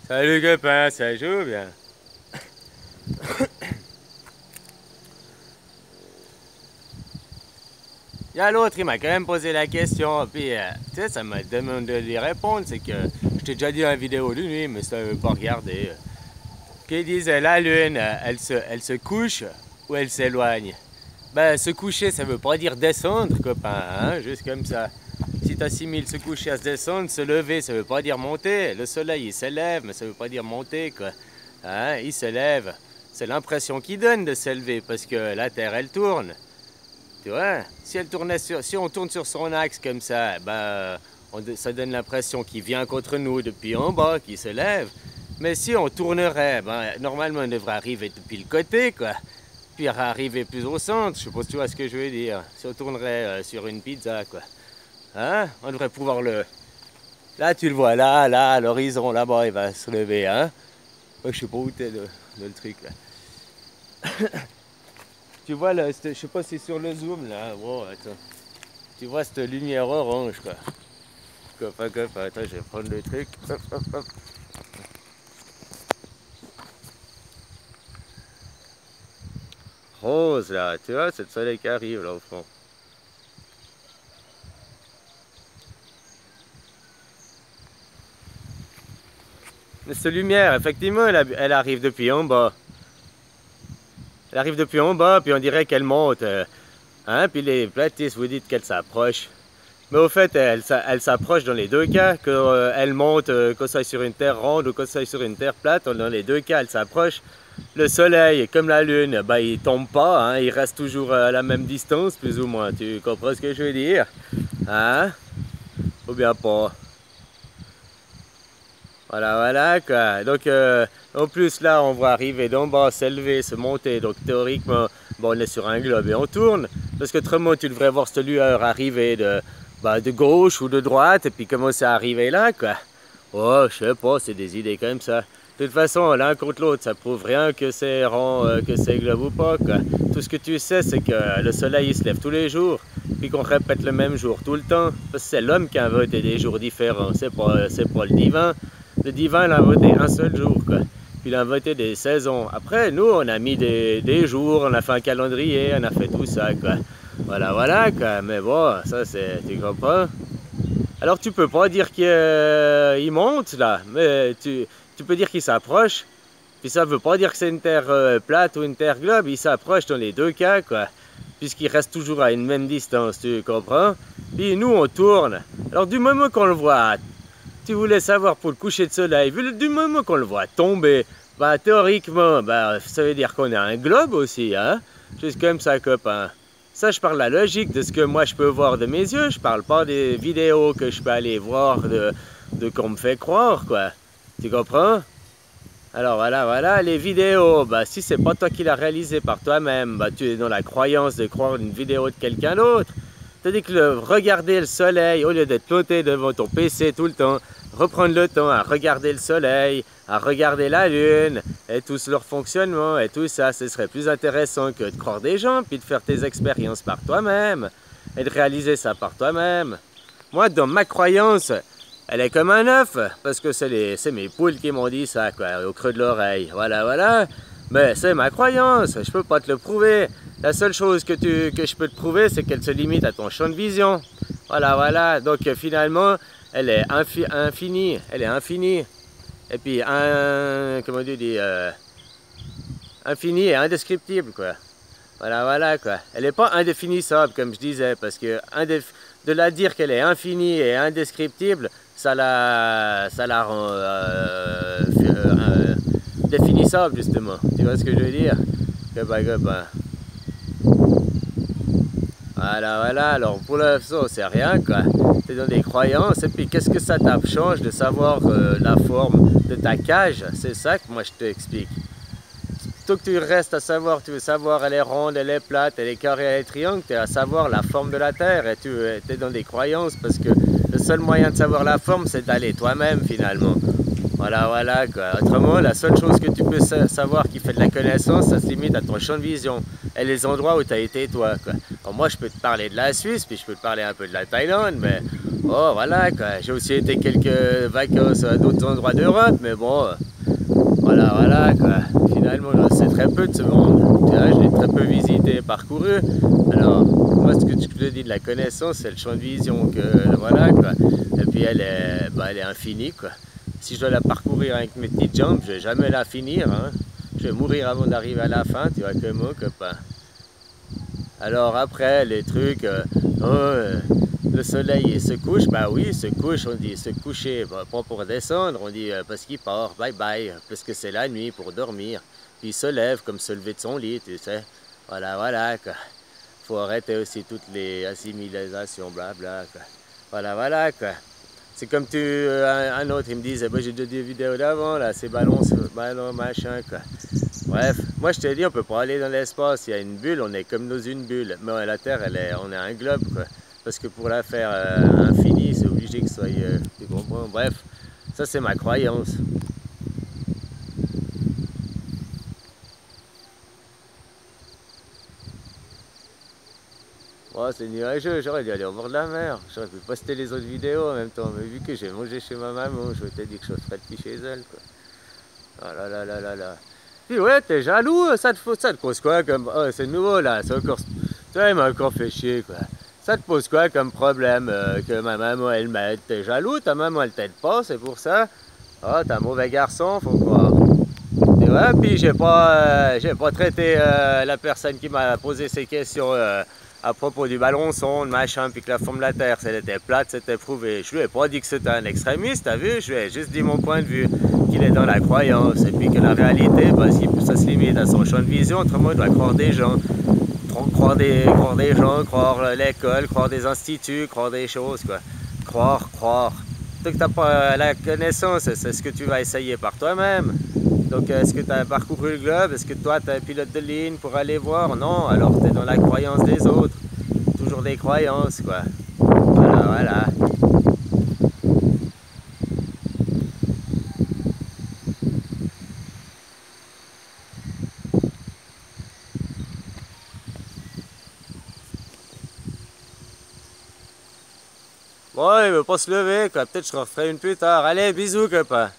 Salut copain, ça joue bien. Y'a l'autre, il m'a quand même posé la question, puis tu sais, ça m'a demandé d'y répondre, c'est que je t'ai déjà dit dans la vidéo de lui, mais ça veut pas regarder. Qu'il disait la lune, elle se couche ou elle s'éloigne. Ben, se coucher, ça veut pas dire descendre, copain, hein, juste comme ça. Si t'assimiles se coucher à se descendre, se lever, ça veut pas dire monter. Le soleil, il s'élève, mais ça veut pas dire monter, quoi. Hein, il se lève. C'est l'impression qu'il donne de s'élever, parce que la Terre, elle tourne. Tu vois, si on tourne sur son axe comme ça, ben, ça donne l'impression qu'il vient contre nous depuis en bas, qu'il se lève. Mais si on tournerait, ben, normalement, on devrait arriver depuis le côté, quoi. Puis arriver plus au centre, je sais pas si tu vois ce que je veux dire. Si on tournerait sur une pizza, quoi. Hein? On devrait pouvoir le... Là, tu le vois, là, à l'horizon, là-bas, il va se lever, hein? Moi, je sais pas où t'es, le truc, là. Tu vois, là, je sais pas si c'est sur le zoom, là. Wow, attends. Tu vois cette lumière orange, quoi. Copain, attends, je vais prendre le truc. Hop, hop, hop. Rose, là, tu vois, c'est le soleil qui arrive, là, au fond. Mais cette lumière, effectivement, elle arrive depuis en bas. Elle arrive depuis en bas, puis on dirait qu'elle monte. Hein? Puis les platistes, vous dites qu'elle s'approche. Mais au fait, elle s'approche dans les deux cas, qu'elle monte, que ça aille sur une terre ronde ou que ça aille sur une terre plate. Dans les deux cas, elle s'approche. Le soleil, comme la lune, ben, il tombe pas, hein? Il reste toujours à la même distance, plus ou moins. Tu comprends ce que je veux dire? Hein? Ou bien pas? Voilà quoi. Donc en plus là on va arriver d'en bas, s'élever, se monter. Donc théoriquement, bon, on est sur un globe et on tourne. Parce que autrement tu devrais voir cette lueur arriver de gauche ou de droite et puis commencer à arriver là quoi. Oh, je sais pas, c'est des idées comme ça. De toute façon, l'un contre l'autre, ça prouve rien que c'est rond, que c'est globe ou pas quoi. Tout ce que tu sais, c'est que le soleil il se lève tous les jours, puis qu'on répète le même jour tout le temps. Parce que c'est l'homme qui a inventé des jours différents, c'est pas le divin. Le divin, il a inventé un seul jour, quoi. Puis il a inventé des saisons. Après, nous, on a mis des jours, on a fait un calendrier, on a fait tout ça, quoi. Voilà, quoi. Mais bon, ça, c'est... Tu comprends? Alors, tu peux pas dire qu'il monte, là. Mais tu peux dire qu'il s'approche. Puis ça veut pas dire que c'est une terre plate ou une terre globe. Il s'approche dans les deux cas, quoi. Puisqu'il reste toujours à une même distance, tu comprends? Puis nous, on tourne. Alors, du moment qu'on le voit... Tu voulais savoir pour le coucher de soleil, du moment qu'on le voit tomber, bah théoriquement, bah ça veut dire qu'on a un globe aussi, hein? Juste comme ça, copain. Ça, je parle de la logique de ce que moi je peux voir de mes yeux, je parle pas des vidéos que je peux aller voir de qu'on me fait croire, quoi. Tu comprends? Alors voilà, les vidéos, bah si c'est pas toi qui l'as réalisé par toi-même, bah tu es dans la croyance de croire une vidéo de quelqu'un d'autre. C'est-à-dire que regarder le soleil, au lieu d'être planté devant ton PC tout le temps, reprendre le temps à regarder le soleil, à regarder la lune, et tout leur fonctionnement, et tout ça, ce serait plus intéressant que de croire des gens, puis de faire tes expériences par toi-même, et de réaliser ça par toi-même. Moi, dans ma croyance, elle est comme un œuf, parce que c'est mes poules qui m'ont dit ça, quoi, au creux de l'oreille. Voilà. Mais c'est ma croyance, je peux pas te le prouver. La seule chose que je peux te prouver, c'est qu'elle se limite à ton champ de vision. Voilà. Donc finalement, elle est infinie. Et puis, comment tu dis, infinie et indescriptible, quoi. Voilà, quoi. Elle n'est pas indéfinissable, comme je disais, parce que de la dire qu'elle est infinie et indescriptible, ça la rend définissable, justement. Tu vois ce que je veux dire? Copain. Voilà, alors pour l'instant c'est rien quoi, t'es dans des croyances et puis qu'est-ce que ça change de savoir la forme de ta cage, c'est ça que moi je t'explique. Plutôt que tu restes à savoir, tu veux savoir elle est ronde, elle est plate, elle est carrée, elle est triangle, tu es à savoir la forme de la Terre et tu es dans des croyances parce que le seul moyen de savoir la forme c'est d'aller toi-même finalement. Voilà quoi. Autrement, la seule chose que tu peux savoir qui fait de la connaissance, ça se limite à ton champ de vision et les endroits où tu as été toi quoi. Alors moi je peux te parler de la Suisse, puis je peux te parler un peu de la Thaïlande, mais Oh, voilà, quoi. J'ai aussi été quelques vacances à d'autres endroits d'Europe, mais bon, voilà, voilà, quoi. Finalement, je sais très peu de ce monde. Tu vois, je l'ai très peu visité, parcouru. Alors, moi, ce que je te dis de la connaissance, c'est le champ de vision que, voilà, quoi. Et puis, elle est infinie, quoi. Si je dois la parcourir avec mes petites jambes, je vais jamais la finir, hein. Je vais mourir avant d'arriver à la fin, tu vois, que moi, copain. Alors après, les trucs, le soleil il se couche, bah oui, il se couche, on dit se coucher, bah, pas pour descendre, on dit parce qu'il part, bye bye, parce que c'est la nuit pour dormir. Puis il se lève comme se lever de son lit, tu sais. Voilà, voilà, quoi. Faut arrêter aussi toutes les assimilations, blabla, quoi. Voilà, voilà, quoi. C'est comme un autre, il me disait, bah, j'ai déjà des vidéos d'avant, là, ces ballons, machin, quoi. Bref, moi je te dis, on peut pas aller dans l'espace, il y a une bulle, on est comme dans une bulle. Mais la Terre, on est un globe, quoi. Parce que pour la faire infinie, c'est obligé que ce soit, tu comprends? Bref, ça c'est ma croyance. Oh, c'est nuageux, j'aurais dû aller au bord de la mer. J'aurais pu poster les autres vidéos en même temps. Mais vu que j'ai mangé chez ma maman, je m'étais dit que je ferais depuis chez elle, quoi. Oh là là là là là. Puis ouais, t'es jaloux, ça te pose quoi comme... Oh, c'est nouveau là, c'est encore... Tu vois, il m'a encore fait chier, quoi. Ça te pose quoi comme problème que ma maman, elle m'aide? T'es jaloux, ta maman, elle t'aide pas, c'est pour ça? Oh, t'es un mauvais garçon, faut croire. Et ouais, puis j'ai pas traité la personne qui m'a posé ces questions à propos du ballon sonde, machin, puis que la forme de la Terre, elle était plate, c'était prouvé. Je lui ai pas dit que c'était un extrémiste, t'as vu? Je lui ai juste dit mon point de vue, qu'il est dans la croyance, et puis que la réalité, bah, ça se limite à son champ de vision, autrement, il doit croire des gens. Croire des gens, croire l'école, croire des instituts, croire des choses, quoi. Croire. Tant que tu n'as pas la connaissance, c'est ce que tu vas essayer par toi-même. Donc, est-ce que tu as parcouru le globe? Est-ce que toi, tu es un pilote de ligne pour aller voir? Non, alors tu es dans la croyance des autres. Toujours des croyances, quoi. Voilà, voilà. Bon, il veut pas se lever, quoi. Peut-être je referai une plus tard. Allez, bisous, copain.